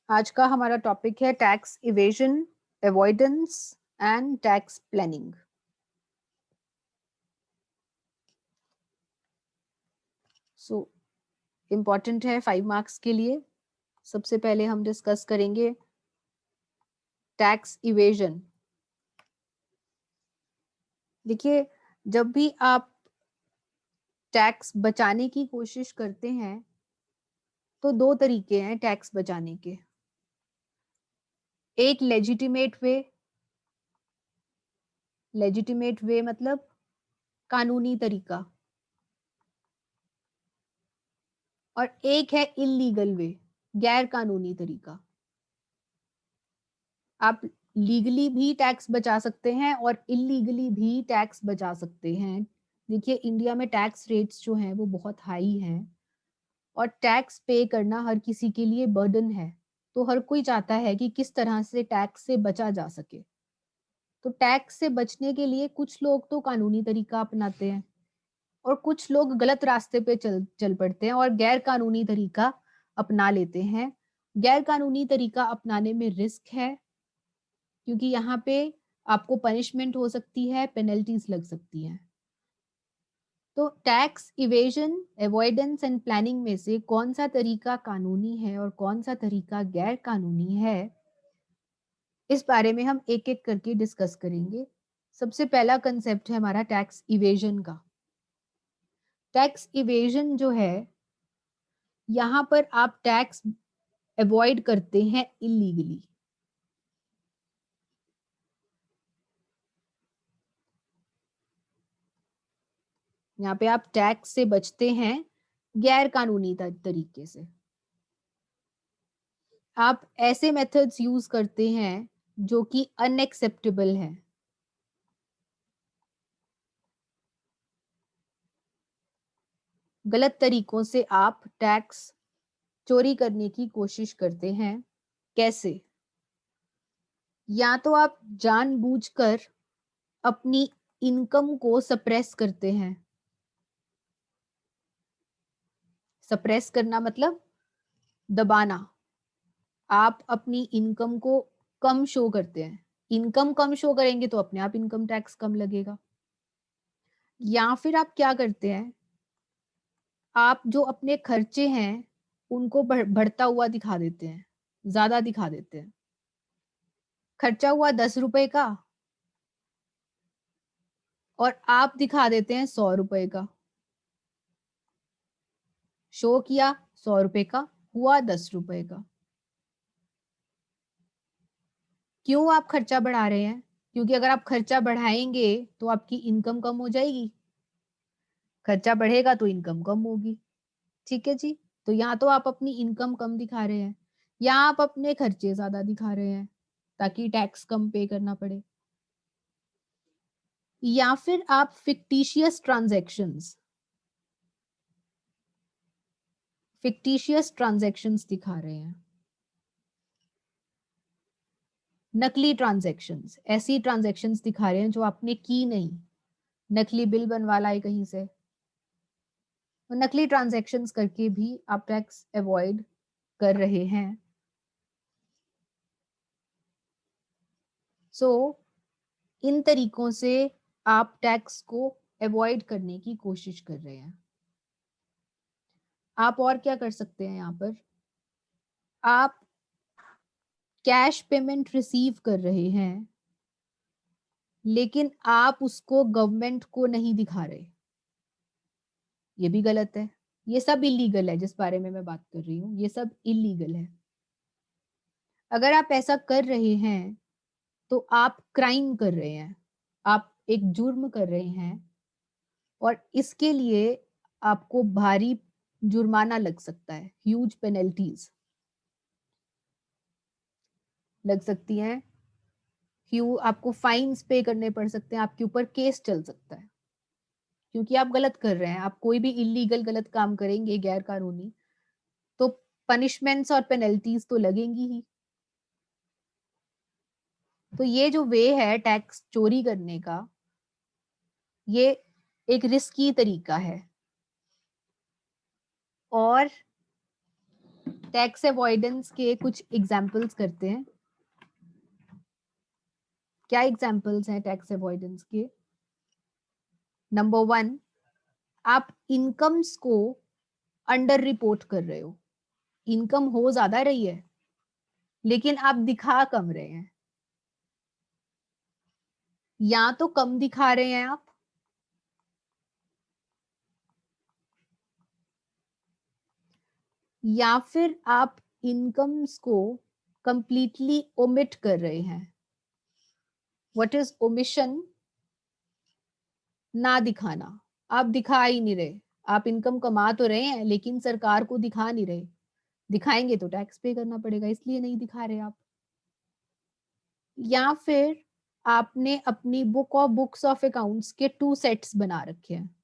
आज का हमारा टॉपिक है tax evasion, avoidance and tax planning. So important है 5 मार्क्स के लिए। सबसे पहले हम डिस्कस करेंगे टैक्स इवेजन। देखिए, जब भी आप टैक्स बचाने की कोशिश करते हैं तो दो तरीके हैं टैक्स बचाने के। एक लेजिटिमेट वे मतलब कानूनी तरीका, और एक है इलीगल वे, गैर कानूनी तरीका। आप लीगली भी टैक्स बचा सकते हैं और इलीगली भी टैक्स बचा सकते हैं। देखिए, इंडिया में टैक्स रेट्स जो हैं वो बहुत हाई हैं और टैक्स पे करना हर किसी के लिए बर्डन है। तो हर कोई चाहता है कि किस तरह से टैक्स से बचा जा सके। तो टैक्स से बचने के लिए कुछ लोग तो कानूनी तरीका अपनाते हैं और कुछ लोग गलत रास्ते पे चल पड़ते हैं और गैर कानूनी तरीका अपना लेते हैं। गैर कानूनी तरीका अपनाने में रिस्क है, क्योंकि यहाँ पे आपको पनिशमेंट हो सकती है, पेनल्टीज लग सकती हैं। तो tax evasion, avoidance and planning में से कौन सा तरीका कानूनी है और कौन सा तरीका गैर कानूनी है, इस बारे में हम एक एक करके डिस्कस करेंगे। सबसे पहला कंसेप्ट है हमारा टैक्स इवेजन का। टैक्स इवेजन जो है, यहाँ पर आप टैक्स अवॉइड करते हैं इलीगली। यहाँ पे आप टैक्स से बचते हैं गैर कानूनी तरीके से। आप ऐसे मेथड्स यूज करते हैं जो कि अनएक्सेप्टेबल है। गलत तरीकों से आप टैक्स चोरी करने की कोशिश करते हैं। कैसे? या तो आप जानबूझकर अपनी इनकम को सप्रेस करते हैं। सप्रेस करना मतलब दबाना। आप अपनी इनकम को कम शो करते हैं। इनकम कम शो करेंगे तो अपने आप इनकम टैक्स कम लगेगा। या फिर आप क्या करते हैं, आप जो अपने खर्चे हैं उनको बढ़ता हुआ दिखा देते हैं, ज्यादा दिखा देते हैं। खर्चा हुआ 10 रुपए का और आप दिखा देते हैं 100 रुपए का। शो किया 100 रुपए का, हुआ 10 रुपए का। क्यों आप खर्चा बढ़ा रहे हैं? क्योंकि अगर आप खर्चा बढ़ाएंगे तो आपकी इनकम कम हो जाएगी। खर्चा बढ़ेगा तो इनकम कम होगी। ठीक है जी। तो या तो आप अपनी इनकम कम दिखा रहे हैं या आप अपने खर्चे ज्यादा दिखा रहे हैं ताकि टैक्स कम पे करना पड़े। या फिर आप फिक्टिशियस ट्रांजैक्शंस दिखा रहे हैं। नकली ट्रांजैक्शंस, ऐसी ट्रांजैक्शंस दिखा रहे हैं जो आपने की नहीं। नकली बिल बनवा लाए कहीं से। तो नकली ट्रांजैक्शंस करके भी आप टैक्स अवॉइड कर रहे हैं। सो इन तरीकों से आप टैक्स को अवॉइड करने की कोशिश कर रहे हैं। आप और क्या कर सकते हैं यहाँ पर? आप कैश पेमेंट रिसीव कर रहे हैं लेकिन आप उसको गवर्नमेंट को नहीं दिखा रहे। ये भी गलत है। ये सब इलीगल है, जिस बारे में मैं बात कर रही हूँ ये सब इलीगल है। अगर आप ऐसा कर रहे हैं तो आप क्राइम कर रहे हैं, आप एक जुर्म कर रहे हैं और इसके लिए आपको भारी जुर्माना लग सकता है। ह्यूज पेनल्टीज लग सकती हैं। आपको फाइन्स पे करने पड़ सकते हैं, आपके ऊपर केस चल सकता है, क्योंकि आप गलत कर रहे हैं। आप कोई भी इलीगल गलत काम करेंगे गैर कानूनी तो पनिशमेंट्स और पेनल्टीज तो लगेंगी ही। तो ये जो वे है टैक्स चोरी करने का, ये एक रिस्की तरीका है। और टैक्स अवॉइडेंस के कुछ एग्जाम्पल्स करते हैं। क्या एग्जाम्पल्स हैं टैक्स अवॉइडेंस के? नंबर 1, आप इनकम्स को अंडर रिपोर्ट कर रहे हो। इनकम हो ज्यादा रही है लेकिन आप दिखा कम रहे हैं, या तो कम दिखा रहे हैं आप, या फिर आप इनकम्स को कंप्लीटली ओमिट कर रहे हैं। What is omission? ना दिखाना। आप दिखा ही नहीं रहे, आप इनकम कमा तो रहे हैं लेकिन सरकार को दिखा नहीं रहे। दिखाएंगे तो टैक्स पे करना पड़ेगा, इसलिए नहीं दिखा रहे आप। या फिर आपने अपनी बुक और बुक्स ऑफ अकाउंट्स के 2 सेट्स बना रखे हैं।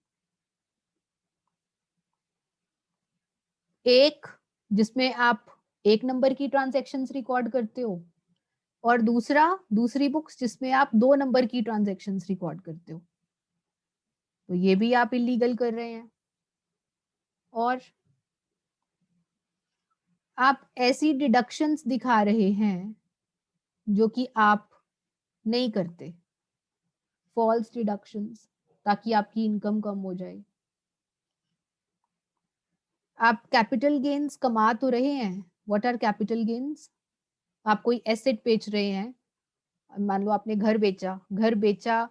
एक जिसमें आप 1 नंबर की ट्रांजैक्शंस रिकॉर्ड करते हो, और दूसरी बुक्स जिसमें आप 2 नंबर की ट्रांजैक्शंस रिकॉर्ड करते हो। तो ये भी आप इलीगल कर रहे हैं। और आप ऐसी डिडक्शंस दिखा रहे हैं जो कि आप नहीं करते, फॉल्स डिडक्शंस, ताकि आपकी इनकम कम हो जाए। आप कैपिटल गेन्स कमा तो रहे हैं। What are capital gains? आप कोई एसेट बेच रहे हैं, मान लो आपने घर बेचा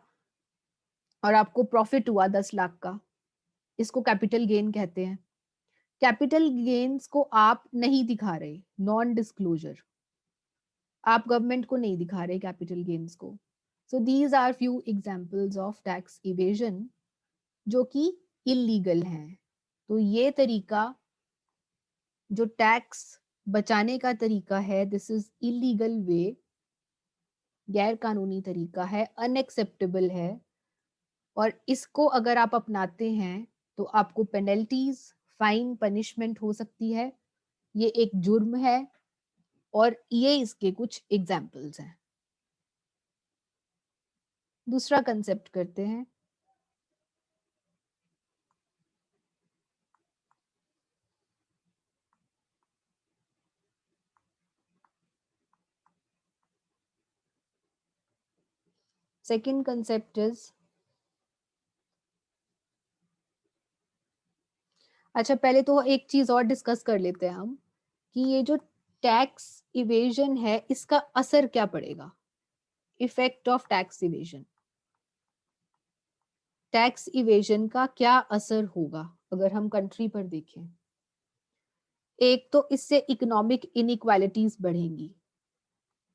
और आपको प्रॉफिट हुआ 10 लाख का, इसको कैपिटल गेन कहते हैं। कैपिटल गेन्स को आप नहीं दिखा रहे, नॉन डिस्क्लोजर। आप गवर्नमेंट को नहीं दिखा रहे कैपिटल गेन्स को। So these are few examples of tax evasion जो कि इलीगल हैं। तो ये तरीका जो टैक्स बचाने का तरीका है, दिस इज इलीगल वे, गैर कानूनी तरीका है, अनएक्सेप्टेबल है। और इसको अगर आप अपनाते हैं तो आपको पेनल्टीज, फाइन, पनिशमेंट हो सकती है। ये एक जुर्म है और ये इसके कुछ एग्जाम्पल्स हैं। दूसरा कंसेप्ट करते हैं। सेकंड कंसेप्ट इज, अच्छा पहले तो एक चीज और डिस्कस कर लेते हैं हम कि ये जो टैक्स इवेजन है इसका असर क्या पड़ेगा। Effect of tax evasion, tax evasion का क्या असर होगा अगर हम कंट्री पर देखें। एक तो इससे इकोनॉमिक इनइक्वालिटीज बढ़ेंगी।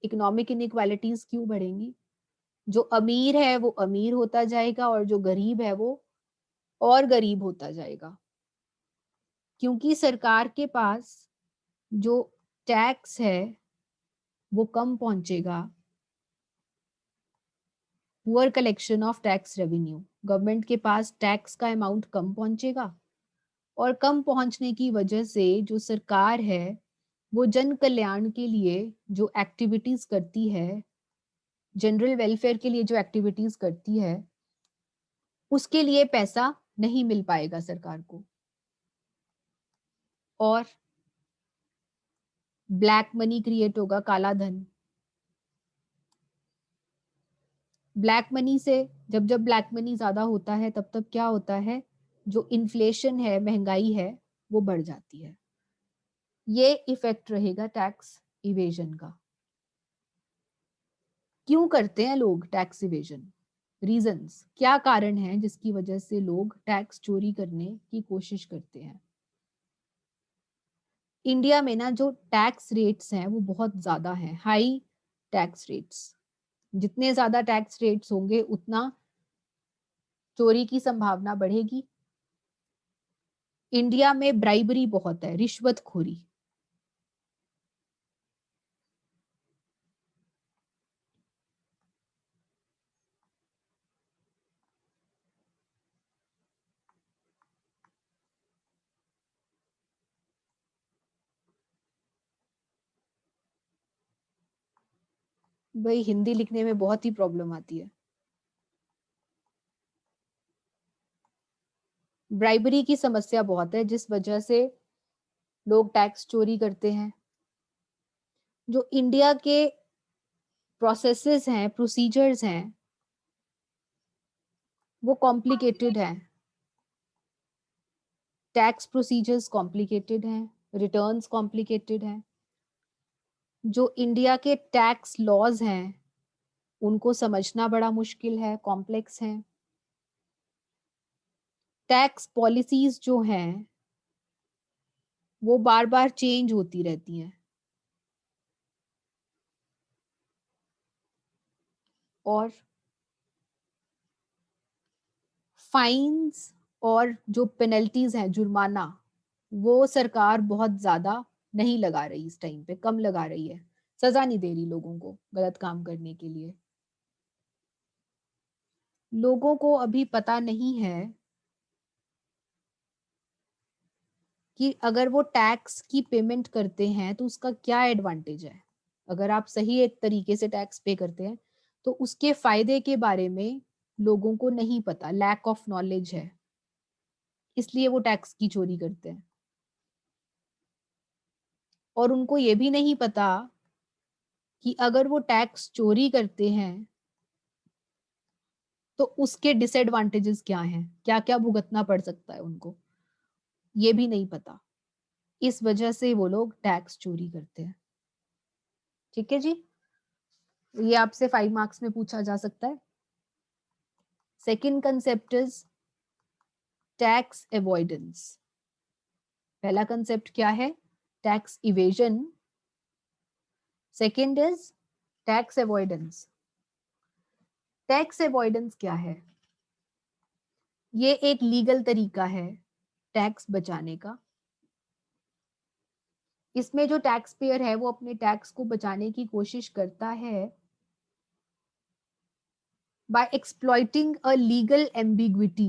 इकोनॉमिक इनइक्वालिटीज क्यों बढ़ेंगी? जो अमीर है वो अमीर होता जाएगा और जो गरीब है वो और गरीब होता जाएगा, क्योंकि सरकार के पास जो टैक्स है वो कम पहुंचेगा। Poor collection of tax revenue, government के पास टैक्स का अमाउंट कम पहुंचेगा, और कम पहुंचने की वजह से जो सरकार है वो जन कल्याण के लिए जो एक्टिविटीज करती है, जनरल वेलफेयर के लिए जो एक्टिविटीज करती है, उसके लिए पैसा नहीं मिल पाएगा सरकार को। और ब्लैक मनी क्रिएट होगा, काला धन। ब्लैक मनी से जब जब ब्लैक मनी ज्यादा होता है तब तब क्या होता है, जो इन्फ्लेशन है, महंगाई है, वो बढ़ जाती है। ये इफेक्ट रहेगा टैक्स इवेजन का। क्यों करते हैं लोग टैक्स इवेजन? रीजंस, क्या कारण है जिसकी वजह से लोग टैक्स चोरी करने की कोशिश करते हैं? इंडिया में ना जो टैक्स रेट्स हैं वो बहुत ज्यादा हैं, हाई टैक्स रेट्स। जितने ज्यादा टैक्स रेट्स होंगे उतना चोरी की संभावना बढ़ेगी। इंडिया में ब्राइबरी बहुत है, रिश्वतखोरी। भाई हिंदी लिखने में बहुत ही प्रॉब्लम आती है। ब्राइबरी की समस्या बहुत है जिस वजह से लोग टैक्स चोरी करते हैं। जो इंडिया के प्रोसेसेस हैं, प्रोसीजर्स हैं, वो कॉम्प्लिकेटेड हैं। टैक्स प्रोसीजर्स कॉम्प्लिकेटेड हैं, रिटर्न्स कॉम्प्लिकेटेड हैं। जो इंडिया के टैक्स लॉज हैं, उनको समझना बड़ा मुश्किल है, कॉम्प्लेक्स हैं। टैक्स पॉलिसीज जो हैं, वो बार-बार चेंज होती रहती हैं। और फाइन्स और जो पेनल्टीज हैं, जुर्माना, वो सरकार बहुत ज्यादा नहीं लगा रही इस टाइम पे, कम लगा रही है। सजा नहीं दे रही लोगों को गलत काम करने के लिए। लोगों को अभी पता नहीं है कि अगर वो टैक्स की पेमेंट करते हैं तो उसका क्या एडवांटेज है। अगर आप सही एक तरीके से टैक्स पे करते हैं तो उसके फायदे के बारे में लोगों को नहीं पता, लैक ऑफ नॉलेज है, इसलिए वो टैक्स की चोरी करते हैं। और उनको ये भी नहीं पता कि अगर वो टैक्स चोरी करते हैं तो उसके डिसएडवांटेजेस क्या हैं, क्या क्या भुगतना पड़ सकता है उनको, ये भी नहीं पता। इस वजह से वो लोग टैक्स चोरी करते हैं। ठीक है जी, ये आपसे 5 मार्क्स में पूछा जा सकता है। Second concept is tax avoidance. पहला कंसेप्ट क्या है? Tax evasion. Second is tax avoidance. Tax avoidance क्या है? ये एक लीगल तरीका है टैक्स बचाने का। इसमें जो टैक्स पेयर है वो अपने टैक्स को बचाने की कोशिश करता है by exploiting a legal ambiguity.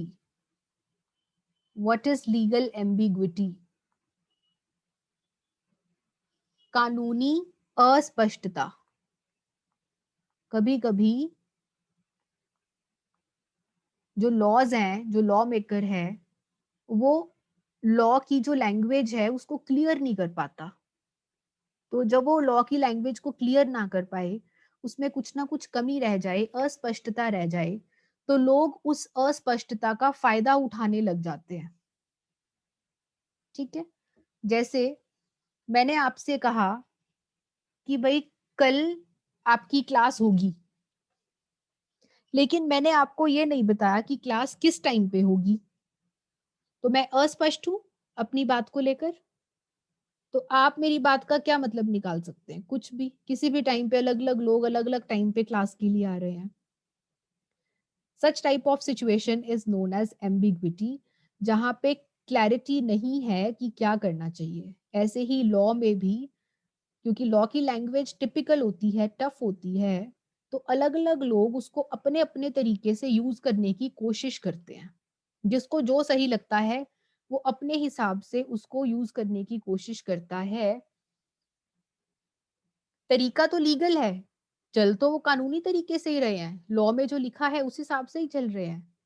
What is legal ambiguity? कानूनी अस्पष्टता। कभी कभी जो लॉज हैं, जो लॉ मेकर है, वो लॉ की जो लैंग्वेज है उसको क्लियर नहीं कर पाता। तो जब वो लॉ की लैंग्वेज को क्लियर ना कर पाए, उसमें कुछ ना कुछ कमी रह जाए, अस्पष्टता रह जाए, तो लोग उस अस्पष्टता का फायदा उठाने लग जाते हैं। ठीक है, जैसे मैंने आपसे कहा कि भाई कल आपकी क्लास होगी, लेकिन मैंने आपको ये नहीं बताया कि क्लास किस टाइम पे होगी, तो मैं अस्पष्ट हूं अपनी बात को लेकर। तो आप मेरी बात का क्या मतलब निकाल सकते हैं? कुछ भी, किसी भी टाइम पे अलग अलग लोग अलग अलग टाइम पे क्लास के लिए आ रहे हैं। Such type of situation is known as ambiguity, जहां पे क्लैरिटी नहीं है कि क्या करना चाहिए। ऐसे ही लॉ में भी, क्योंकि लॉ की लैंग्वेज टिपिकल होती है, टफ होती है, तो अलग अलग लोग उसको अपने अपने तरीके से यूज करने की कोशिश करते हैं। जिसको जो सही लगता है वो अपने हिसाब से उसको यूज करने की कोशिश करता है। तरीका तो लीगल है, चल तो वो कानूनी तरीके से ही रहे हैं, लॉ में जो लिखा है उस हिसाब से ही चल रहे हैं,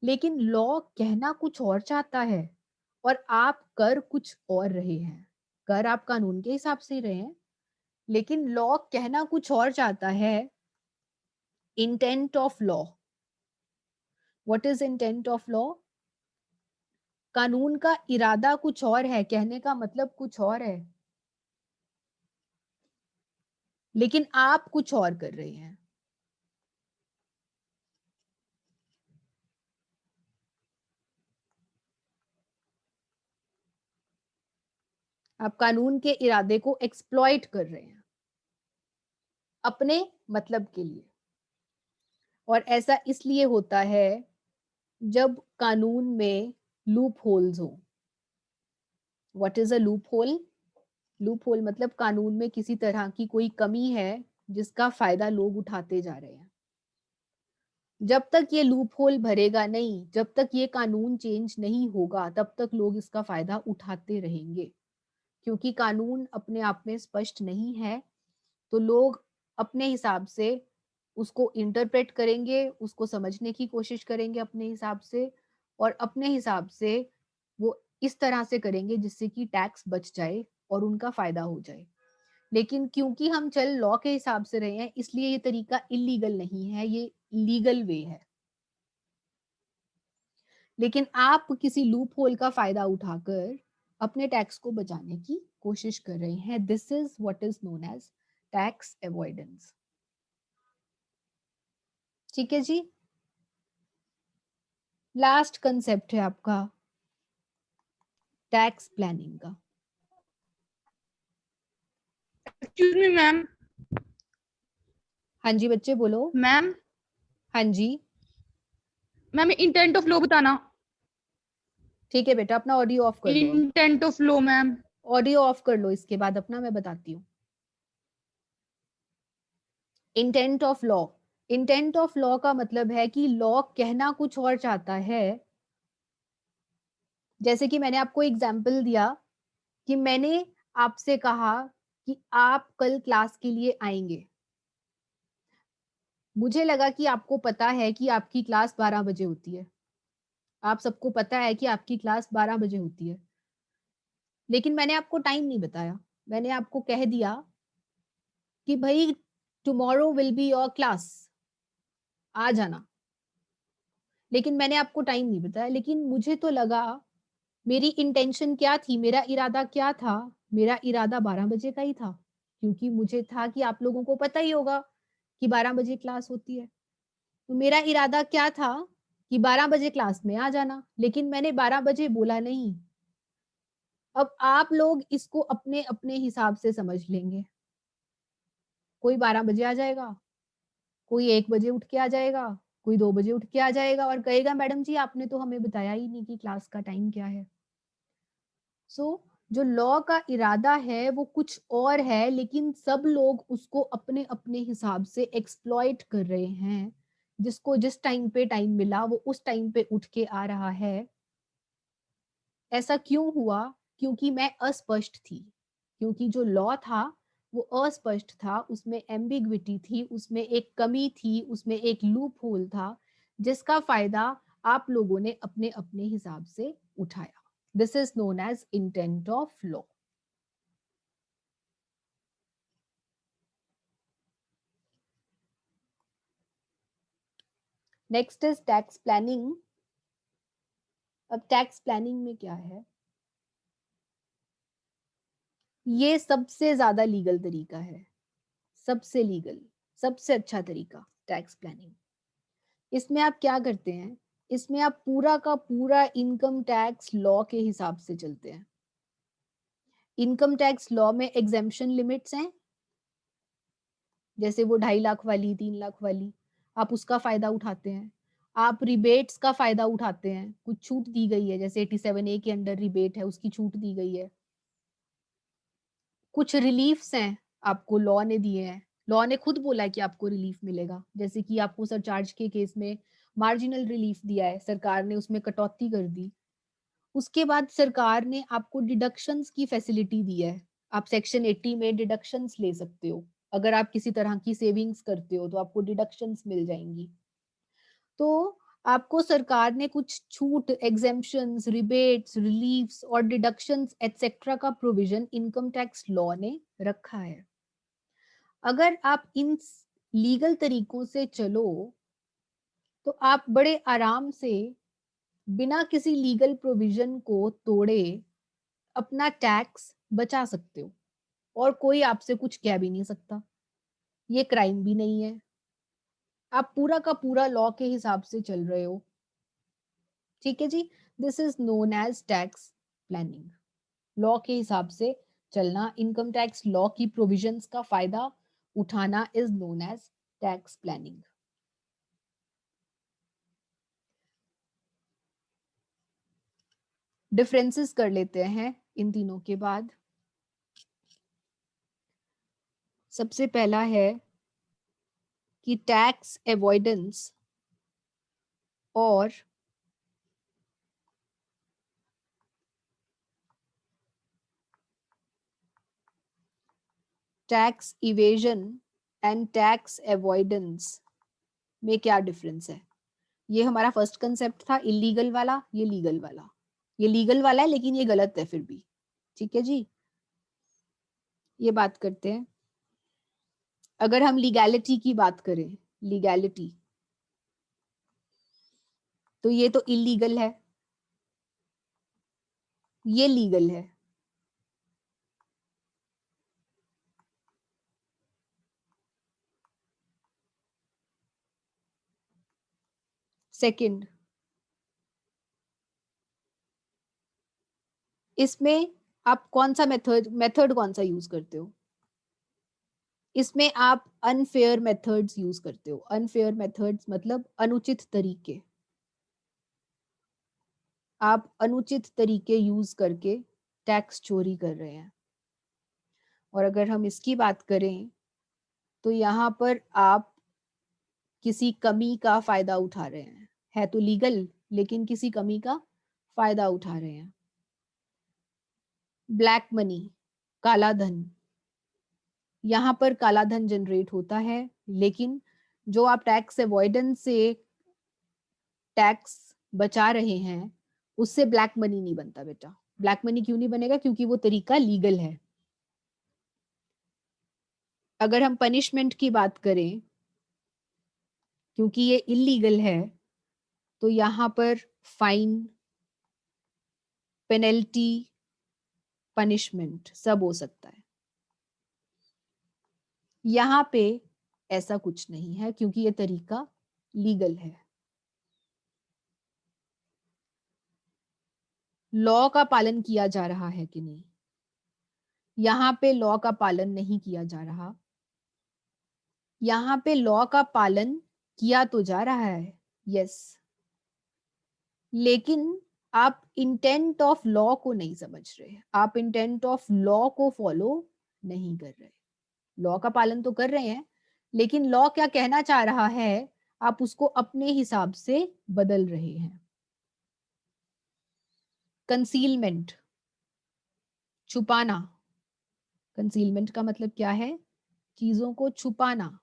लेकिन लॉ कहना कुछ और चाहता है और आप कर कुछ और रहे हैं। कर आप कानून के हिसाब से ही रहे हैं, लेकिन लॉ कहना कुछ और चाहता है। Intent of law, what is intent of law? कानून का इरादा कुछ और है, कहने का मतलब कुछ और है, लेकिन आप कुछ और कर रहे हैं। आप कानून के इरादे को एक्सप्लॉइट कर रहे हैं अपने मतलब के लिए। और ऐसा इसलिए होता है जब कानून में लूप होल्स हो। What is a loop hole? Loop hole मतलब कानून में किसी तरह की कोई कमी है जिसका फायदा लोग उठाते जा रहे हैं। जब तक ये लूप होल भरेगा नहीं, जब तक ये कानून चेंज नहीं होगा, तब तक लोग इसका फायदा उठाते रहेंगे। क्योंकि कानून अपने आप में स्पष्ट नहीं है, तो लोग अपने हिसाब से उसको इंटरप्रेट करेंगे, उसको समझने की कोशिश करेंगे अपने हिसाब से, और अपने हिसाब से वो इस तरह से करेंगे जिससे कि टैक्स बच जाए और उनका फायदा हो जाए। लेकिन क्योंकि हम चल लॉ के हिसाब से रहे हैं, इसलिए ये तरीका इलीगल नहीं है, ये लीगल वे है। लेकिन आप किसी लूप होल का फायदा उठाकर अपने टैक्स को बचाने की कोशिश कर रहे हैं। This is what is known as tax avoidance. ठीक है जी। लास्ट कंसेप्ट है आपका टैक्स प्लानिंग का। Excuse me ma'am. हाँ जी बच्चे बोलो। मैम हाँ जी मैम इंटेंट ऑफ लॉ बताना। ठीक है बेटा, अपना ऑडियो ऑफ कर दो। अब intent of law ma'am. Audio of कर लो, इसके बाद अपना मैं बताती हूँ। Intent of law, intent of law का मतलब है कि लॉ कहना कुछ और चाहता है। जैसे कि मैंने आपको एग्जाम्पल दिया कि मैंने आपसे कहा कि आप कल क्लास के लिए आएंगे। मुझे लगा कि आपको पता है कि आपकी क्लास 12 बजे होती है। आप सबको पता है कि आपकी क्लास 12 बजे होती है, लेकिन मैंने आपको टाइम नहीं बताया। मैंने आपको कह दिया कि भाई tomorrow will be your class, आ जाना। लेकिन मैंने आपको टाइम नहीं बताया। लेकिन मुझे तो लगा, मेरी इंटेंशन क्या थी, मेरा इरादा क्या था? मेरा इरादा 12 बजे का ही था, क्योंकि मुझे था कि आप लोगों को पता ही होगा कि 12 बजे क्लास होती है। तो मेरा इरादा क्या था कि 12 बजे क्लास में आ जाना, लेकिन मैंने 12 बजे बोला नहीं। अब आप लोग इसको अपने अपने हिसाब से समझ लेंगे। कोई 12 बजे आ जाएगा, कोई 1 बजे उठ के आ जाएगा, कोई 2 बजे उठ के आ जाएगा और कहेगा मैडम जी आपने तो हमें बताया ही नहीं कि क्लास का टाइम क्या है। सो जो लॉ का इरादा है वो कुछ और है, लेकिन सब लोग उसको अपने अपने हिसाब से एक्सप्लॉइट कर रहे हैं। जिसको जिस टाइम पे टाइम मिला वो उस टाइम पे उठ के आ रहा है। ऐसा क्यों हुआ? क्योंकि मैं अस्पष्ट थी, क्योंकि जो लॉ था वो अस्पष्ट था, उसमें एम्बिग्विटी थी, उसमें एक कमी थी, उसमें एक लूप होल था, जिसका फायदा आप लोगों ने अपने अपने हिसाब से उठाया। This is known as intent of law. Next is tax planning. अब टैक्स प्लानिंग में क्या है? ये सबसे ज्यादा लीगल तरीका है, सबसे लीगल, सबसे अच्छा तरीका टैक्स प्लानिंग। इसमें आप क्या करते हैं? इसमें आप पूरा का पूरा इनकम टैक्स लॉ के हिसाब से चलते हैं। इनकम टैक्स लॉ में एग्जेम्पशन लिमिट्स हैं, जैसे वो 2.5 लाख वाली, 3 लाख वाली, आप उसका फायदा उठाते हैं। आप रिबेट्स का फायदा उठाते हैं, कुछ छूट दी गई है, जैसे 87A के अंडर रिबेट है, उसकी छूट दी गई है। कुछ रिलीफ्स हैं, आपको लॉ ने दिए हैं। लॉ ने खुद बोला है कि आपको रिलीफ मिलेगा, जैसे कि आपको सरचार्ज के केस में मार्जिनल रिलीफ दिया है, सरकार ने उसमें कटौती कर दी। उसके बाद सरकार ने आपको डिडक्शंस की फैसिलिटी दी है। आप सेक्शन 80 में डिडक्शंस ले सकते हो। अगर आप किसी तरह की सेविंग्स करते हो तो आपको डिडक्शंस मिल जाएंगी। तो आपको सरकार ने कुछ छूट, एग्जेम्पशंस, रिबेट्स, रिलीफ्स और डिडक्शंस एटसेट्रा का प्रोविजन इनकम टैक्स लॉ ने रखा है। अगर आप इन लीगल तरीकों से चलो तो आप बड़े आराम से, बिना किसी लीगल प्रोविजन को तोड़े, अपना टैक्स बचा सकते हो और कोई आपसे कुछ कह भी नहीं सकता। ये क्राइम भी नहीं है, आप पूरा का पूरा लॉ के हिसाब से चल रहे हो। ठीक है जी। This is known as tax planning. Law के हिसाब से चलना, इनकम टैक्स लॉ की प्रोविजंस का फायदा उठाना is known as tax planning. Differences कर लेते हैं इन तीनों के बाद। सबसे पहला है कि टैक्स अवॉइडेंस और tax evasion and tax avoidance में क्या डिफरेंस है। ये हमारा फर्स्ट कंसेप्ट था, इलीगल वाला, ये लीगल वाला। ये लीगल वाला है लेकिन ये गलत है फिर भी। ठीक है जी, ये बात करते हैं। अगर हम लीगैलिटी की बात करें, लीगैलिटी, तो ये तो इलीगल है, ये लीगल है। सेकंड, इसमें आप कौन सा मेथड कौन सा यूज करते हो? इसमें आप अनफेयर मेथड्स यूज करते हो। अनफेयर मेथड्स मतलब अनुचित तरीके। आप अनुचित तरीके यूज करके टैक्स चोरी कर रहे हैं। और अगर हम इसकी बात करें तो यहाँ पर आप किसी कमी का फायदा उठा रहे हैं। है तो लीगल लेकिन किसी कमी का फायदा उठा रहे हैं। ब्लैक मनी, काला धन, यहाँ पर काला धन जनरेट होता है, लेकिन जो आप टैक्स अवॉइडेंस से टैक्स बचा रहे हैं उससे ब्लैक मनी नहीं बनता बेटा। ब्लैक मनी क्यों नहीं बनेगा? क्योंकि वो तरीका लीगल है। अगर हम पनिशमेंट की बात करें, क्योंकि ये इलीगल है, तो यहाँ पर फाइन, पेनल्टी, पनिशमेंट सब हो सकता है। यहाँ पे ऐसा कुछ नहीं है क्योंकि ये तरीका लीगल है। लॉ का पालन किया जा रहा है कि नहीं? यहाँ पे लॉ का पालन नहीं किया जा रहा। यहाँ पे लॉ का पालन किया तो जा रहा है, यस, लेकिन आप इंटेंट ऑफ लॉ को नहीं समझ रहे। आप इंटेंट ऑफ लॉ को फॉलो नहीं कर रहे। लॉ का पालन तो कर रहे हैं लेकिन लॉ क्या कहना चाह रहा है आप उसको अपने हिसाब से बदल रहे हैं। कंसीलमेंट, छुपाना। कंसीलमेंट का मतलब क्या है? चीजों को छुपाना।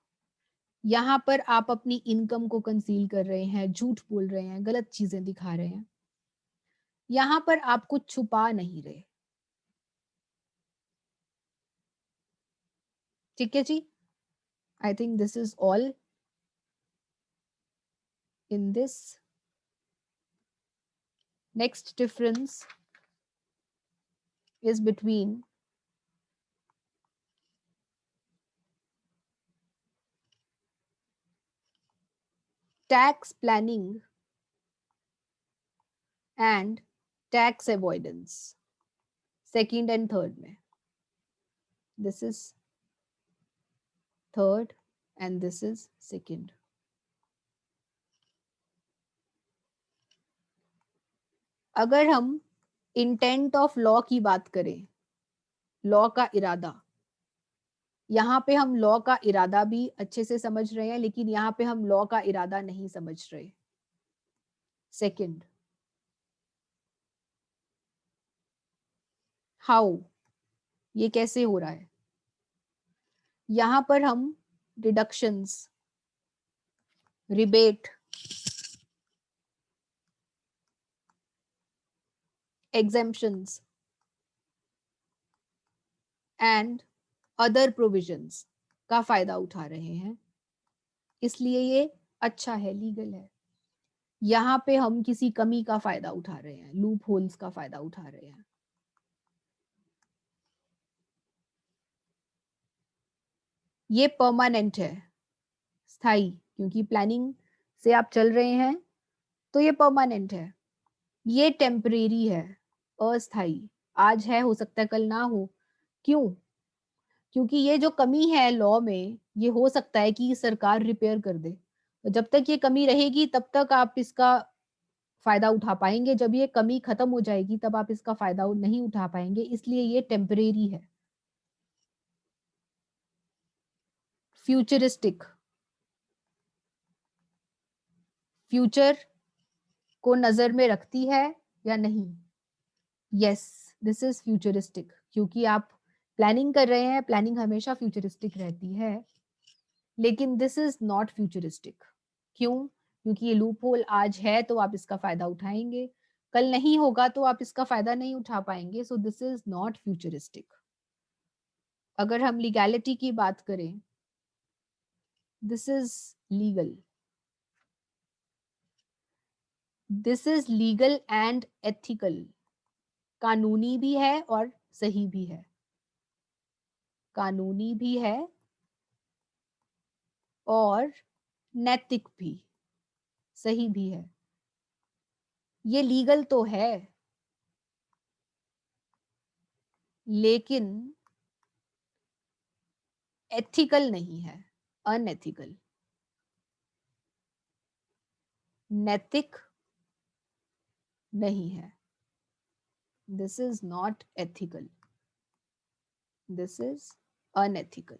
यहाँ पर आप अपनी इनकम को कंसील कर रहे हैं, झूठ बोल रहे हैं, गलत चीजें दिखा रहे हैं। यहाँ पर आप कुछ छुपा नहीं रहे। ठीक है जी, I think this is all in this. Next difference is between tax planning and tax avoidance. Second and third में. This is third and this is second. अगर हम इंटेंट ऑफ लॉ की बात करें, लॉ का इरादा, यहाँ पे हम लॉ का इरादा भी अच्छे से समझ रहे हैं लेकिन यहाँ पे हम लॉ का इरादा नहीं समझ रहे। सेकंड, हाउ, ये कैसे हो रहा है? यहाँ पर हम deductions, rebate, exemptions and other provisions का फायदा उठा रहे हैं, इसलिए ये अच्छा है, लीगल है। यहाँ पे हम किसी कमी का फायदा उठा रहे हैं, लूप होल्स का फायदा उठा रहे हैं। ये परमानेंट है, स्थायी, क्योंकि प्लानिंग से आप चल रहे हैं तो ये परमानेंट है। ये टेम्परेरी है, अस्थाई, आज है हो सकता है कल ना हो। क्यों? क्योंकि ये जो कमी है लॉ में, ये हो सकता है कि सरकार रिपेयर कर दे। तो जब तक ये कमी रहेगी तब तक आप इसका फायदा उठा पाएंगे, जब ये कमी खत्म हो जाएगी तब आप इसका फायदा नहीं उठा पाएंगे, इसलिए ये टेम्परेरी है। फ्यूचरिस्टिक, फ्यूचर को नजर में रखती है या नहीं? यस, दिस इज फ्यूचरिस्टिक, क्योंकि आप प्लानिंग कर रहे हैं, प्लानिंग हमेशा फ्यूचरिस्टिक रहती है, लेकिन दिस इज नॉट फ्यूचरिस्टिक। क्यों? क्योंकि ये लूप होल आज है तो आप इसका फायदा उठाएंगे, कल नहीं होगा तो आप इसका फायदा नहीं उठा पाएंगे. सो दिस इज नॉट फ्यूचरिस्टिक. अगर हम लीगैलिटी की बात करें, this is legal. This is legal and ethical. कानूनी भी है और सही भी है. कानूनी भी है और नैतिक भी, सही भी है. ये लीगल तो है, लेकिन एथिकल नहीं है, अनएथिकल. नैतिक नहीं है. This is not ethical. This is unethical.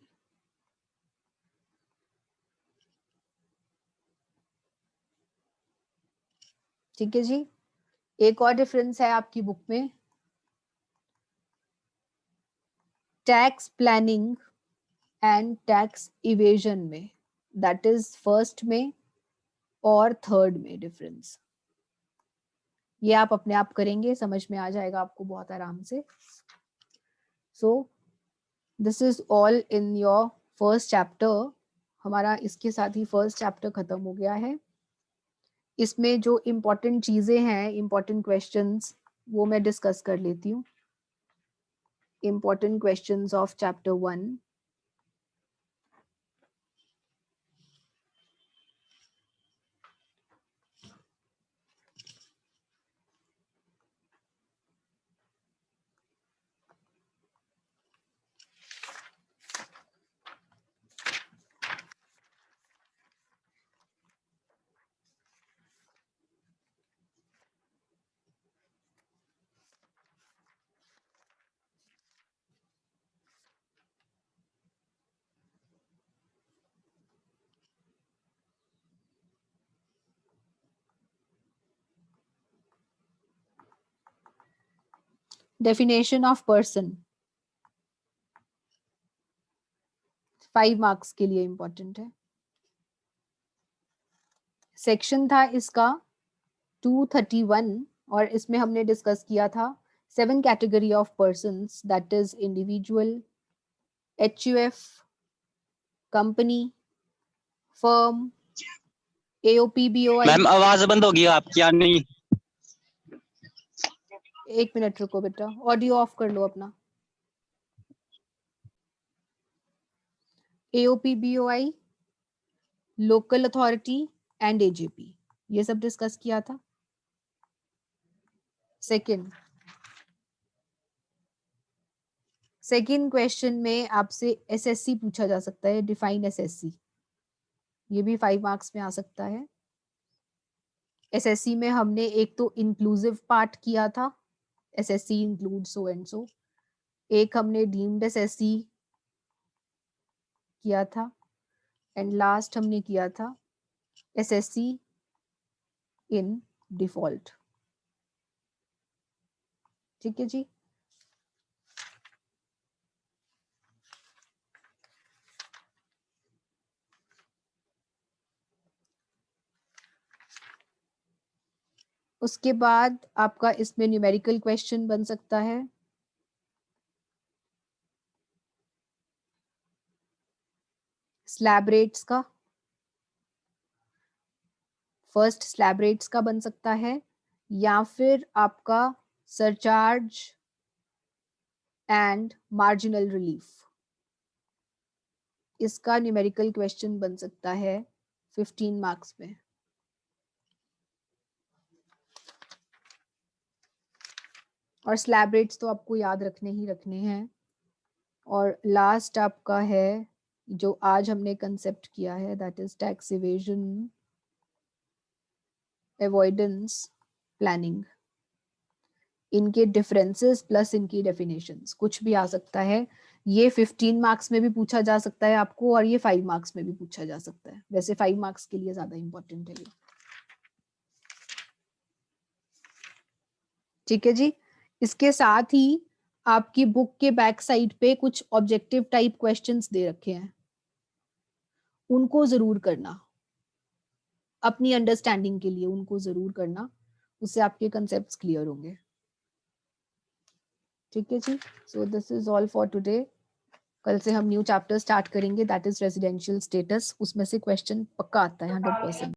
ठीक है जी. एक और डिफरेंस है आपकी बुक में, tax planning and tax evasion में. दैट इज फर्स्ट में और थर्ड में डिफरेंस. ये आप अपने आप करेंगे, समझ में आ जाएगा आपको बहुत आराम से. सो this is all in your first chapter. हमारा इसके साथ ही फर्स्ट चैप्टर खत्म हो गया है. इसमें जो इम्पोर्टेंट चीजें हैं, इम्पोर्टेंट क्वेश्चंस, वो मैं डिस्कस कर लेती हूँ. Important questions of chapter 1. Definition of person 5 marks के लिए इंपॉर्टेंट है. सेक्शन था इसका 231 और इसमें हमने डिस्कस किया था 7 category of persons, that is individual, HUF, company, firm, AOP, BOI. Ma'am आवाज बंद होगी आपकी या नहीं? एक मिनट रुको बेटा, ऑडियो ऑफ कर लो अपना. AOP, BOI, local authority and AJP, ये सब डिस्कस किया था. सेकंड क्वेश्चन में आपसे SSC पूछा जा सकता है, डिफाइन SSC. ये भी 5 मार्क्स में आ सकता है. SSC में हमने एक तो इंक्लूसिव पार्ट किया था, SSC include so and so. एक हमने डीम्ड SSC किया था एंड लास्ट हमने किया था SSC इन डिफॉल्ट. ठीक है जी. उसके बाद आपका इसमें न्यूमेरिकल क्वेश्चन बन सकता है. स्लैब रेट्स का, फर्स्ट स्लैब रेट्स का बन सकता है, या फिर आपका सरचार्ज एंड मार्जिनल रिलीफ. इसका न्यूमेरिकल क्वेश्चन बन सकता है 15 मार्क्स में. और स्लैब रेट्स तो आपको याद रखने ही रखने हैं. और लास्ट आपका है जो आज हमने कंसेप्ट किया है, that is tax evasion, avoidance, planning. इनके डिफरेंसेस प्लस इनकी डेफिनेशंस, कुछ भी आ सकता है. ये 15 मार्क्स में भी पूछा जा सकता है आपको और ये 5 मार्क्स में भी पूछा जा सकता है. वैसे 5 मार्क्स के लिए ज्यादा इंपॉर्टेंट है ये. ठीक है जी. इसके साथ ही आपकी बुक के बैक साइड पे कुछ ऑब्जेक्टिव टाइप क्वेश्चंस दे रखे हैं, उनको जरूर करना. अपनी अंडरस्टैंडिंग के लिए उनको जरूर करना. उससे आपके कंसेप्ट्स क्लियर होंगे। ठीक है जी, so this is all for today. कल से हम न्यू चैप्टर स्टार्ट करेंगे, दैट इज रेजिडेंशियल स्टेटस। उसमें से क्वेश्चन पक्का आता है 100%।